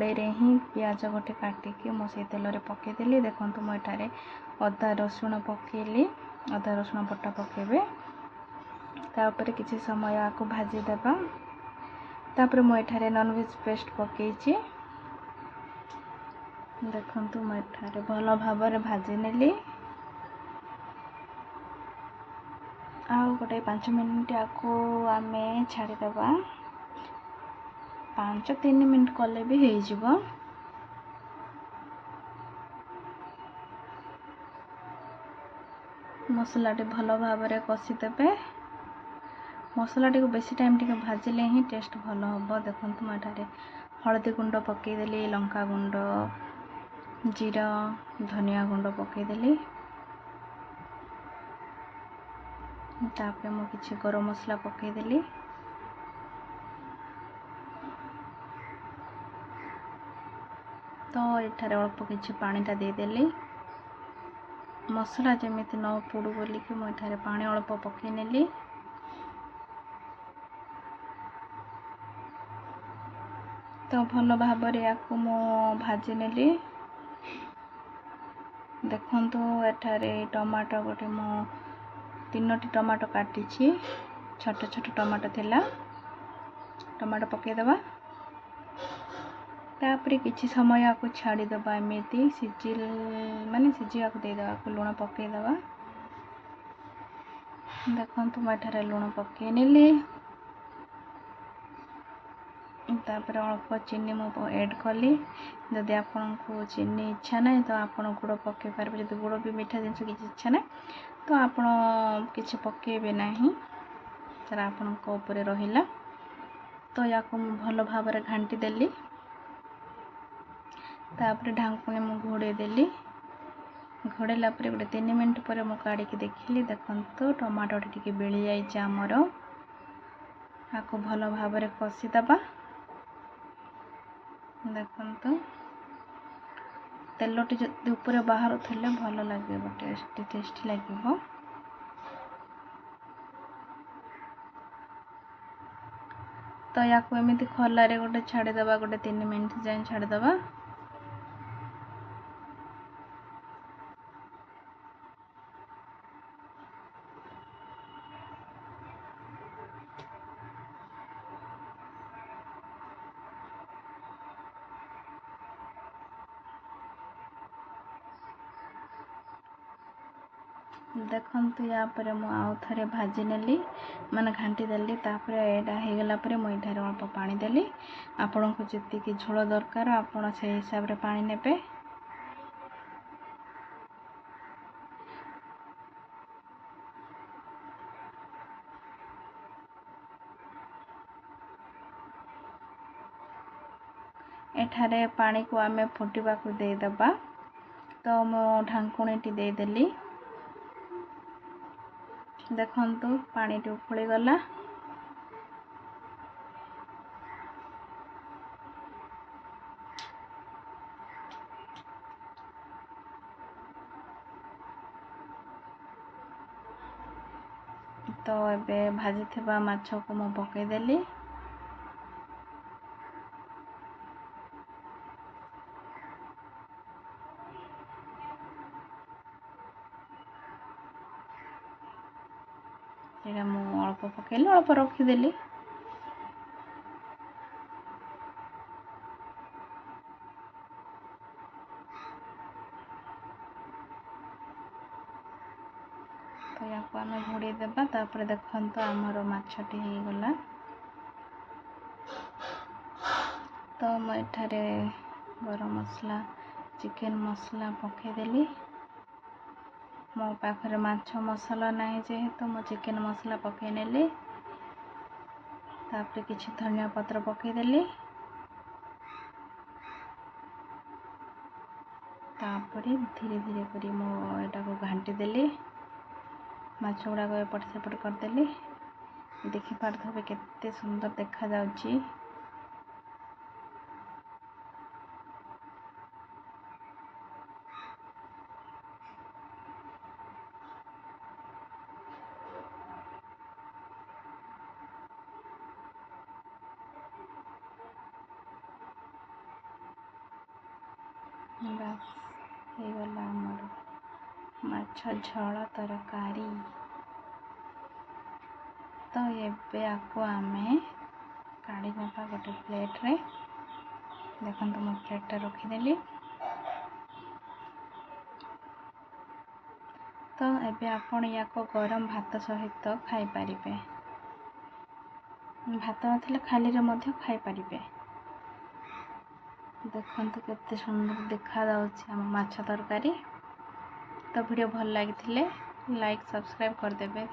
कड़ाई ही पियाज गोटे काटिकी मुझे तेल पकईदेली। देखो मुझे अदा रसुण पकेली, अदा रसुण बटा पकेबे। तापर किसी समय आपको भाजीदेवा। तापर मुझे नॉनवेज पेस्ट पकईची। देखो मुझे भल भाव भाजी नेली। आउ गोटे 5 मिनट आपको आम छाड़ीदे। 5-3 मिनट कले भी हो मसला भल भाव कषिदेवे। मसला को बेसी टाइम भाजिले ही टेस्ट भल हम। देखो मुझे हलदी गुंड पकईदेली, लंका गुंड, जीरा, धनिया गुंड पकईदेली। तापर मु किछि गरम मसला पकईदेली। तो एठारे अल्प किछि पानीटा देदेली। मसला जमीती न पोड़ू बोलिकी मुझे पानी अल्प पकई नेली। तो भल भाव आपको मु भाजी नेली। देखंतु एठारे टमाटो गोटे मु 3टी टमाटो काटी, छोट छोट टमाटो थिला। टमाटो पकईदेवा। तापर किछि समय आपको छाड़ीदेवा। एमती सिझिल माने सिझा देदेवा। लुण पकईदेवा। देखंतु मुझे लुण पकई नेली। तापर अल्प चीनी मु ऐड कली। जदि आपको चीनी इच्छा ना तो आप गुड़ पकई पारे। जो गुड़ भी मीठा जिनस किसी इच्छा ना तो आप किसी पकईबे ना, सर आपण रहा। तो या भल भाव घाटी देली। तापर ढांकुणी मु घोड़े देली। घोड़ेला गोटे 3 मिनट पर मु काढ़ी देखिली। देखो टमाटो टी बेली जाइए आमर। आपको भल भाव कषिदेवा। देखो तेल टी ऊपर बाहर थे भल लगे, टेस्टी लगे। तो या एमती खलारे गोटे छाड़ीदेवा। गोटे 3 मिनट जाए छाड़ीदेवा। देखंतु या पर मु आउ थरे भाजी नेली, माने घांटी देली। तापर एडा हे गला पर मु इठारे अल्प पानी देली। आपन को जति कि झोल दरकार आपन से हिसाब रे पानी नेबे। एठारे पानी को आमे फुटिबा को दे दबा। तो मु ढांकुणी टी दे देली। देखंतु पानी टी उखुली गला। तो एबे भाजी थिबा माछ को मु पकई देली। एटा मु अल्प पकेली, अल्प रखीदेली। तो या आम घोड़े देवा। तापर देखंतु आमर माछटी हो गला। तो मुझे गरम मसला, चिकेन मसला पकईदेली। मो पाखरे माछ मसला नहीं जेहेतु मु चिकेन मसला पकई नेली। तापर किछि धनिया पत्र पकईदेली। तापर धीरे धीरे करी मो एटा को घांटी देली। माछ गुड़ाक एपट सेपट करदेली। देखि पारथबे केते सुंदर देखा जाउची। ବାସ୍ ହେଇଗଲା ଆମର ମାଛ ଝୋଳ ତରକାରୀ। ତ ଏବେ ଆକୁ ଆମେ କାଢ଼ି ନେବା ଗୋଟେ ପ୍ଲେଟ୍ରେ। ଦେଖନ୍ତୁ ମୁଁ ପ୍ଲେଟ୍ଟା ରଖିଦେଲି। ତ ଏବେ ଆପଣ ୟାକୁ ଗରମ ଭାତ ସହିତ ଖାଇପାରିବେ। ଭାତ ନଥିଲେ ଖାଲିରେ ମଧ୍ୟ ଖାଇପାରିବେ। ଦେଖନ୍ତୁ କେତେ ସୁନ୍ଦର ଦେଖାଯାଉଛି ଆମ ମାଛ ତରକାରୀ। ତ ଭିଡ଼ିଓ ଭଲ ଲାଗିଥିଲେ ଲାଇକ୍ ସବସ୍କ୍ରାଇବ୍ କରିଦେବେ।